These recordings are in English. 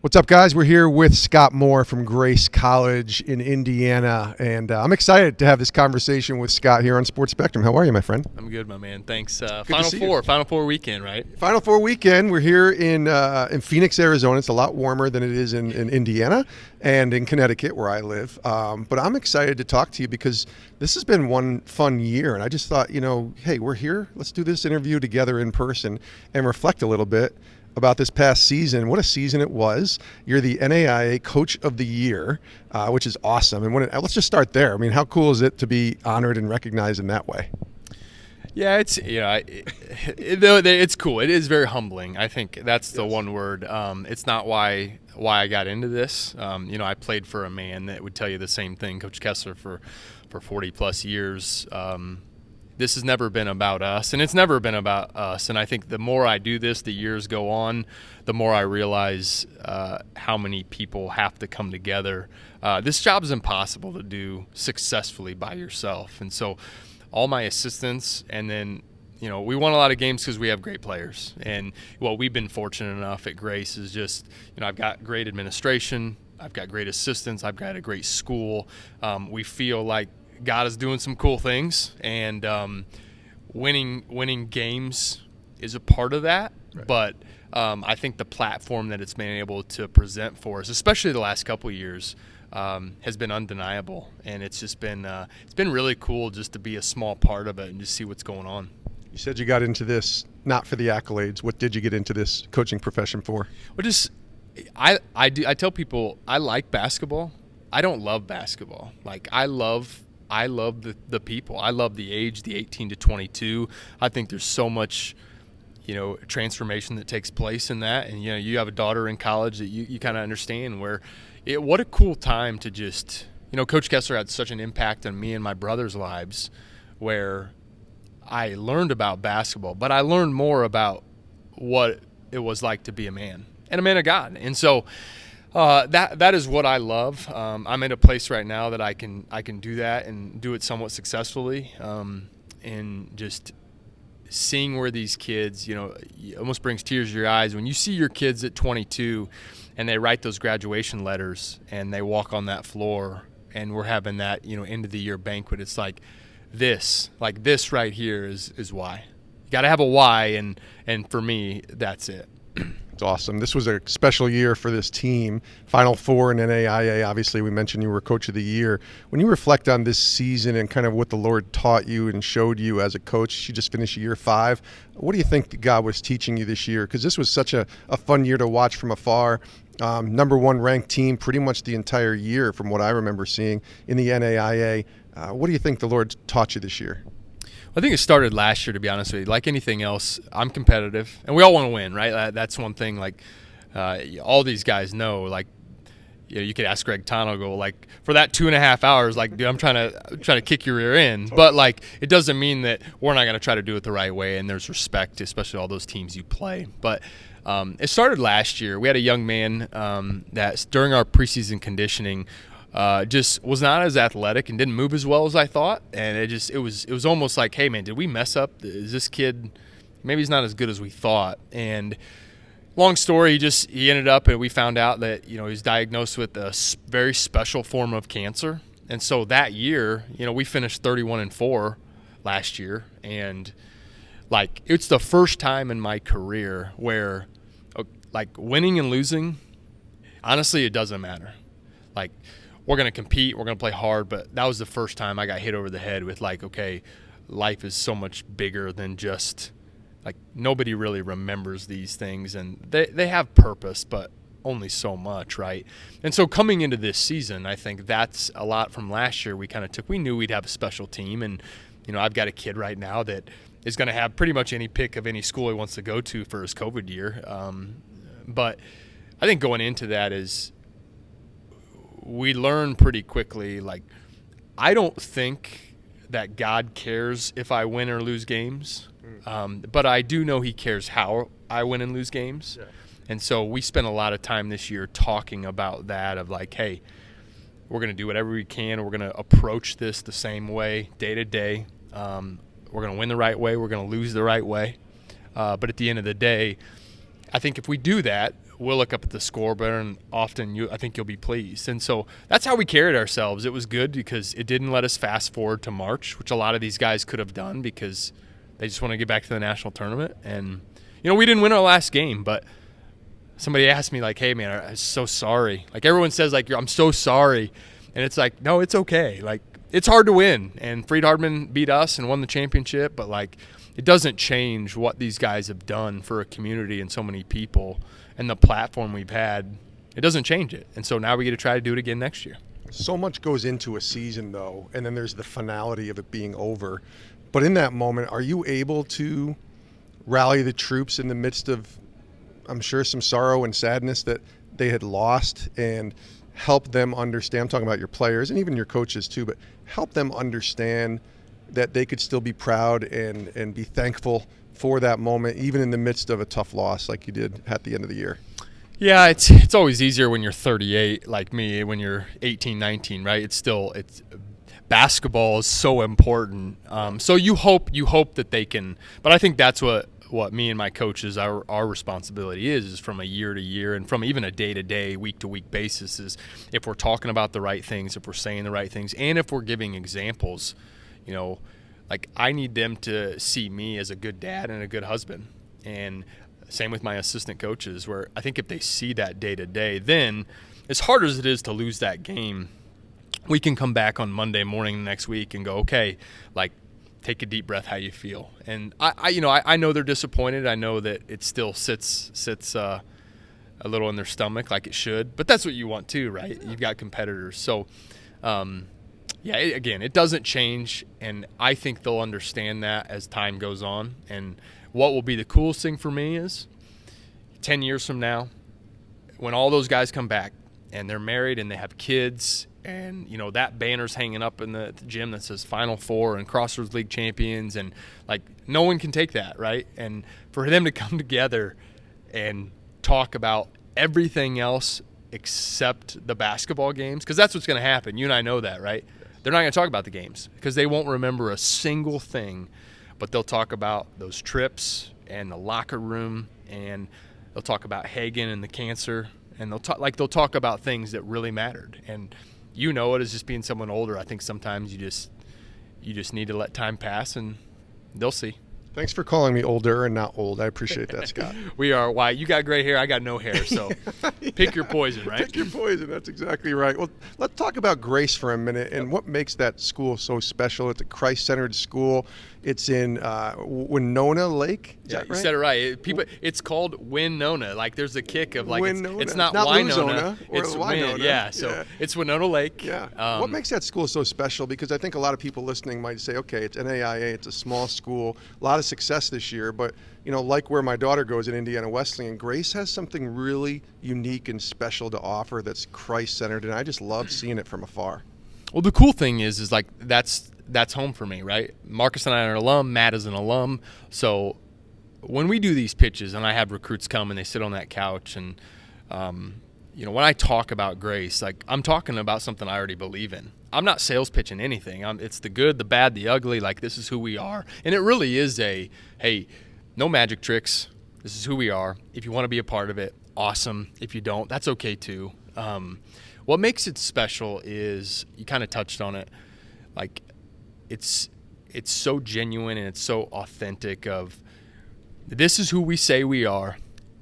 What's up, guys? We're here with Scott Moore from Grace College in Indiana, and I'm excited to have this conversation with Scott here on Sports Spectrum. How are you, my friend? I'm good, my man. Thanks. to Final see Four, you. Final Four weekend, right? Final Four weekend. We're here in Phoenix, Arizona. It's a lot warmer than it is in Indiana and in Connecticut, where I live. But I'm excited to talk to you because this has been one fun year, and I just thought, hey, we're here. Let's do this interview together in person and reflect a little bit about this past season. What a season it was. You're the NAIA Coach of the Year, which is awesome. And let's just start there. I mean, how cool is it to be honored and recognized in that way? Yeah, it's cool. It is very humbling. I think that's the one word. It's not why I got into this. I played for a man that would tell you the same thing, Coach Kessler, for 40 plus years. This has never been about us, and it's never been about us. And I think the more I do this, the years go on, the more I realize how many people have to come together. This job is impossible to do successfully by yourself. And so all my assistants, and then, we won a lot of games because we have great players. And what we've been fortunate enough at Grace is just, I've got great administration, I've got great assistants, I've got a great school. We feel like God is doing some cool things, and winning games is a part of that. Right. But I think the platform that it's been able to present for us, especially the last couple of years, has been undeniable, and it's just been really cool just to be a small part of it and just see what's going on. You said you got into this not for the accolades. What did you get into this coaching profession for? Well, I tell people I like basketball. I don't love basketball. Like, I love the people. I love the age, the 18 to 22. I think there's so much, transformation that takes place in that. And, you have a daughter in college that you kind of understand what a cool time to just, Coach Kessler had such an impact on me and my brother's lives, where I learned about basketball, but I learned more about what it was like to be a man and a man of God. And so that is what I love. I'm in a place right now that I can do that and do it somewhat successfully. And just seeing where these kids, it almost brings tears to your eyes when you see your kids at 22 and they write those graduation letters and they walk on that floor, and we're having that, end of the year banquet. It's like this right here is why. You got to have a why, and for me, that's it. It's awesome. This was a special year for this team. Final Four in NAIA. Obviously, we mentioned you were Coach of the Year. When you reflect on this season and kind of what the Lord taught you and showed you as a coach, you just finished year 5. What do you think God was teaching you this year? Because this was such a fun year to watch from afar. Number 1 ranked team pretty much the entire year from what I remember seeing in the NAIA. What do you think the Lord taught you this year? I think it started last year, to be honest with you. Like anything else, I'm competitive, and we all want to win, right? That's one thing. Like all these guys know. Like, you could ask Greg Tonagle, like, for that 2.5 hours, like, dude, I'm trying to kick your rear end. But like, it doesn't mean that we're not going to try to do it the right way. And there's respect, especially all those teams you play. But it started last year. We had a young man that during our preseason conditioning, just was not as athletic and didn't move as well as I thought, and it was almost like, hey man, did we mess up? Is this kid, maybe he's not as good as we thought? And long story, he ended up, and we found out that he was diagnosed with a very special form of cancer. And so that year, we finished 31-4 last year, and like, it's the first time in my career where like winning and losing, honestly, it doesn't matter. Like, we're going to compete, we're going to play hard, but that was the first time I got hit over the head with, like, okay, life is so much bigger than just, like, nobody really remembers these things, and they have purpose, but only so much, right? And so coming into this season, I think that's a lot from last year. We knew we'd have a special team, and, I've got a kid right now that is going to have pretty much any pick of any school he wants to go to for his COVID year. But I think going into that is, we learn pretty quickly, like, I don't think that God cares if I win or lose games, but I do know he cares how I win and lose games. Yeah. And so we spent a lot of time this year talking about that, of like, hey, we're going to do whatever we can. We're going to approach this the same way, day to day. We're going to win the right way. We're going to lose the right way. But at the end of the day, I think if we do that, we'll look up at the scoreboard, and often I think you'll be pleased. And so that's how we carried ourselves. It was good because it didn't let us fast forward to March, which a lot of these guys could have done because they just want to get back to the national tournament. And, we didn't win our last game, but somebody asked me, like, hey, man, I'm so sorry. Like, everyone says, like, I'm so sorry. And it's like, no, it's okay. Like, it's hard to win. And Freed Hardman beat us and won the championship, but, like, it doesn't change what these guys have done for a community and so many people and the platform we've had. It doesn't change it. And so now we get to try to do it again next year. So much goes into a season, though, and then there's the finality of it being over. But in that moment, are you able to rally the troops in the midst of, I'm sure, some sorrow and sadness that they had lost, and help them understand? I'm talking about your players and even your coaches too, but help them understand that they could still be proud and be thankful for that moment, even in the midst of a tough loss like you did at the end of the year. Yeah, it's always easier when you're 38, like me, when you're 18, 19, right? It's basketball is so important. So you hope that they can, but I think that's what me and my coaches, our responsibility is from a year to year and from even a day-to-day, week-to-week basis, is if we're talking about the right things, if we're saying the right things, and if we're giving examples. Like, I need them to see me as a good dad and a good husband. And same with my assistant coaches, where I think if they see that day to day, then as hard as it is to lose that game, we can come back on Monday morning next week and go, okay, like, take a deep breath, how you feel. And I know they're disappointed. I know that it still sits a little in their stomach like it should, but that's what you want too, right? You've got competitors. So, again, it doesn't change, and I think they'll understand that as time goes on. And what will be the coolest thing for me is 10 years from now, when all those guys come back and they're married and they have kids, and that banner's hanging up in the gym that says Final Four and Crossroads League champions, and like, no one can take that, right? And for them to come together and talk about everything else except the basketball games, because that's what's going to happen. You and I know that, right? They're not going to talk about the games because they won't remember a single thing, but they'll talk about those trips and the locker room, and they'll talk about Hagen and the cancer, and they'll talk about things that really mattered. And it as just being someone older, I think sometimes you just need to let time pass, and they'll see. Thanks for calling me older and not old. I appreciate that, Scott. We are. Why? You got gray hair. I got no hair. So pick your poison, right? Pick your poison. That's exactly right. Well, let's talk about Grace for a minute and what makes that school so special. It's a Christ-centered school. It's in Winona Lake. Is that right? You said it right. It's called Winona. Like, there's a kick of, like, Winona. It's not Winona. It's Winona. Yeah, so it's Winona Lake. Yeah. What makes that school so special? Because I think a lot of people listening might say, okay, it's NAIA, it's a small school, a lot of success this year, but like where my daughter goes in Indiana Wesleyan, Grace has something really unique and special to offer that's Christ-centered, and I just love seeing it from afar. Well, the cool thing is like that's home for me, right? Marcus and I are an alum. Matt is an alum. So when we do these pitches and I have recruits come and they sit on that couch and, when I talk about Grace, like, I'm talking about something I already believe in. I'm not sales pitching anything. It's the good, the bad, the ugly. Like, this is who we are. And it really is hey, no magic tricks. This is who we are. If you want to be a part of it, awesome. If you don't, that's okay too. What makes it special is, you kind of touched on it, like, it's so genuine and it's so authentic of, this is who we say we are,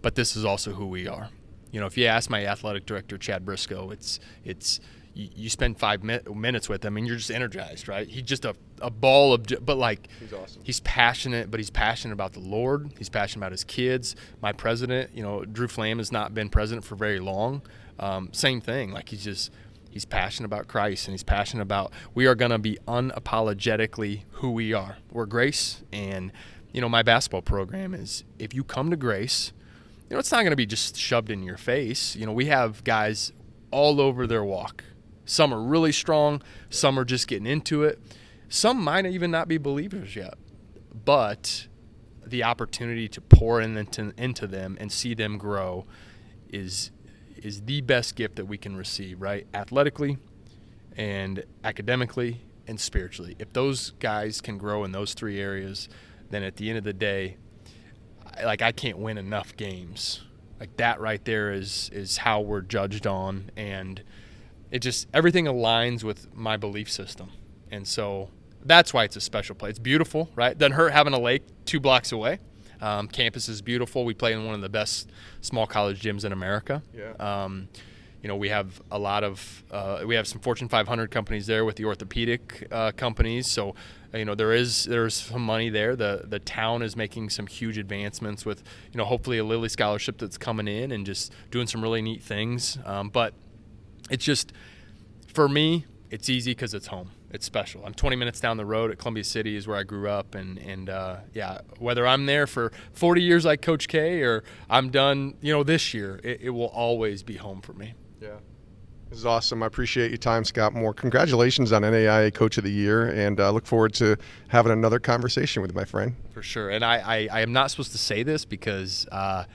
but this is also who we are. If you ask my athletic director, Chad Briscoe, it's you spend 5 minutes with him and you're just energized, right? He's just a ball of, but like, he's awesome. He's passionate, but he's passionate about the Lord. He's passionate about his kids. My president, Drew Flamm, has not been president for very long. Same thing. Like, he's passionate about Christ, and he's passionate about, we are going to be unapologetically who we are. We're Grace, and, my basketball program is, if you come to Grace, it's not going to be just shoved in your face. We have guys all over their walk. Some are really strong. Some are just getting into it. Some might even not be believers yet. But the opportunity to pour into them and see them grow is the best gift that we can receive, right? Athletically and academically and spiritually. If those guys can grow in those three areas, then at the end of the day, I can't win enough games Like that right there is how we're judged on, and it just everything aligns with my belief system. And so that's why it's a special place. It's beautiful, right? Doesn't hurt having a lake 2 blocks away. Campus is beautiful. We play in one of the best small college gyms in America. Yeah. We have a lot of we have some Fortune 500 companies there with the orthopedic companies. So, there's some money there. The town is making some huge advancements with, hopefully a Lilly scholarship that's coming in and just doing some really neat things. But it's just, for me, it's easy because it's home. It's special. I'm 20 minutes down the road at Columbia City is where I grew up. And whether I'm there for 40 years like Coach K or I'm done, this year, it will always be home for me. Yeah. This is awesome. I appreciate your time, Scott Moore. Congratulations on NAIA Coach of the Year, and I look forward to having another conversation with my friend. For sure. And I am not supposed to say this because I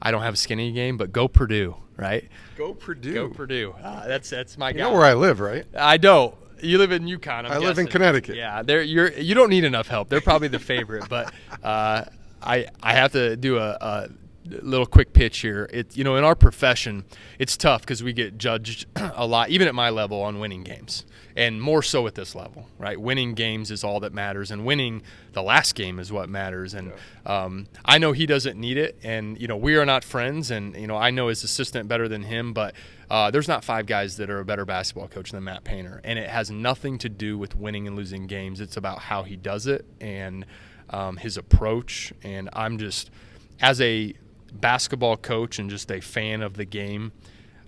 don't have a skin in the game, but go Purdue, right? Go Purdue. Go Purdue. That's my guy. You know where I live, right? I don't. You live in Yukon. I live in Connecticut. Yeah, you don't need enough help. They're probably the favorite, but I have to do a little quick pitch here. In our profession, it's tough because we get judged a lot, even at my level, on winning games, and more so at this level, right? Winning games is all that matters, and winning the last game is what matters. And I know he doesn't need it, and we are not friends, and I know his assistant better than him, but there's not 5 guys that are a better basketball coach than Matt Painter, and it has nothing to do with winning and losing games. It's about how he does it and his approach. And I'm just, as a basketball coach and just a fan of the game,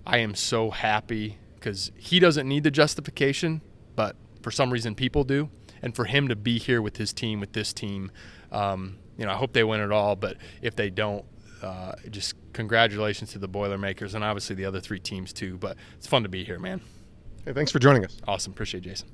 I am so happy because he doesn't need the justification, but for some reason people do. And for him to be here with his team, with this team, I hope they win it all. But if they don't, just congratulations to the Boilermakers and obviously the other 3 teams too. But it's fun to be here, man. Hey, thanks for joining us. Awesome. Appreciate it, Jason.